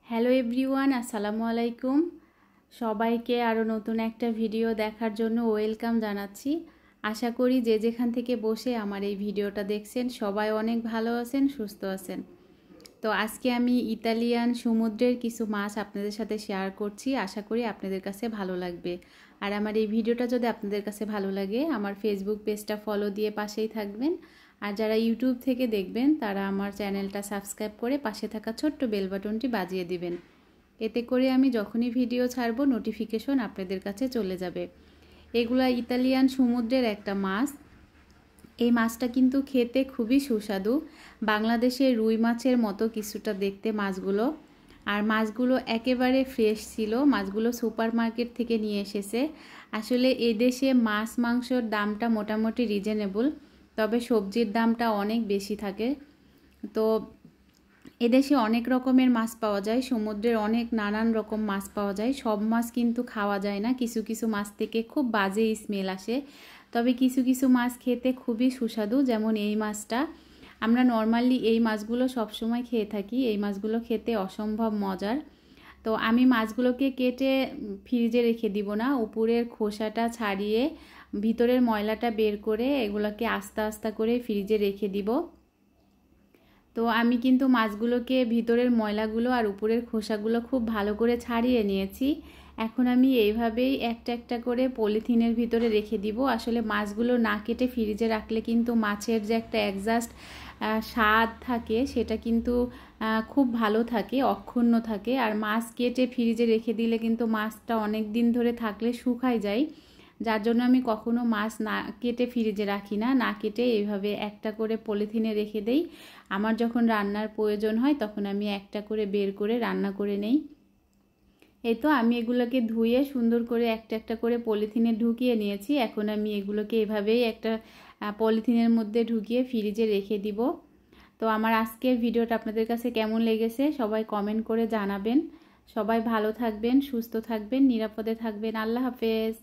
Hello everyone, আসসালামু আলাইকুম। সবাইকে আরও নতুন একটা ভিডিও দেখার জন্য ওয়েলকাম জানাচ্ছি। আশা করি যে যেখান থেকে বসে আমার এই ভিডিওটা দেখছেন সবাই অনেক ভালো আছেন, সুস্থ আছেন। তো আজকে আমি ইতালিয়ান সমুদ্রের কিছু মাছ আপনাদের সাথে শেয়ার করছি। আশা করি আপনাদের কাছে ভালো লাগবে। আর আমার এই ভিডিওটা যদি আপনাদের কাছে ভালো লাগে, আমার ফেসবুক পেজটা ফলো দিয়ে পাশেই থাকবেন। আর যারা ইউটিউব থেকে দেখবেন তারা আমার চ্যানেলটা সাবস্ক্রাইব করে পাশে থাকা ছোট্ট বেল বাটনটি বাজিয়ে দিবেন। এতে করে আমি যখনই ভিডিও ছাড়বো নোটিফিকেশন আপনাদের কাছে চলে যাবে। এগুলা ইতালিয়ান সমুদ্রের একটা মাছ। এই মাছটা কিন্তু খেতে খুবই সুস্বাদু, বাংলাদেশের রুই মাছের মতো কিছুটা দেখতে মাছগুলো। আর মাছগুলো একেবারে ফ্রেশ ছিল, মাছগুলো সুপার মার্কেট থেকে নিয়ে এসেছে। আসলে এদেশে মাছ মাংসর দামটা মোটামুটি রিজনেবল, তবে সবজির দামটা অনেক বেশি থাকে। তো এদেশে অনেক রকমের মাছ পাওয়া যায়, সমুদ্রের অনেক নানান রকম মাছ পাওয়া যায়। সব মাছ কিন্তু খাওয়া যায় না, কিছু কিছু মাছ থেকে খুব বাজে স্মেল আসে। তবে কিছু কিছু মাছ খেতে খুবই সুস্বাদু, যেমন এই মাছটা। আমরা নর্মালি এই মাছগুলো সবসময় খেয়ে থাকি, এই মাছগুলো খেতে অসম্ভব মজার। তো আমি মাছগুলোকে কেটে ফ্রিজে রেখে দিব না, উপরের খোসাটা ছাড়িয়ে ভিতরের ময়লাটা বের করে এগুলোকে আস্তে আস্তে করে ফ্রিজে রেখে দিব। তো আমি কিন্তু মাছগুলোকে ভিতরের ময়লাগুলো আর উপরের খোসাগুলো খুব ভালো করে ছাড়িয়ে নিয়েছি। এখন আমি এইভাবেই একটা একটা করে পলিথিনের ভিতরে রেখে দিব। আসলে মাছগুলো না কেটে ফ্রিজে রাখলে কিন্তু মাছের যে একটা অ্যাডজাস্ট স্বাদ থাকে সেটা কিন্তু খুব ভালো থাকে, অক্ষুণ্ণ থাকে। আর মাছ কেটে ফ্রিজে রেখে দিলে কিন্তু মাছটা অনেক দিন ধরে থাকলে শুকায় যায়, যার জন্য আমি কখনো মাছ না কেটে ফ্রিজে রাখি না। না কেটে এইভাবে একটা করে পলিথিনে রেখে দেই। আমার যখন রান্নার প্রয়োজন হয় তখন আমি একটা করে বের করে রান্না করে নেই। এই তো আমি এগুলোকে ধুয়ে সুন্দর করে একটা একটা করে পলিথিনে ঢুকিয়ে নিয়েছি। এখন আমি এগুলোকে এভাবেই একটা পলিথিনের মধ্যে ঢুকিয়ে ফ্রিজে রেখে দিব। তো আমার আজকের ভিডিওটা আপনাদের কাছে কেমন লেগেছে সবাই কমেন্ট করে জানাবেন। সবাই ভালো থাকবেন, সুস্থ থাকবেন, নিরাপদে থাকবেন। আল্লাহ হাফেজ।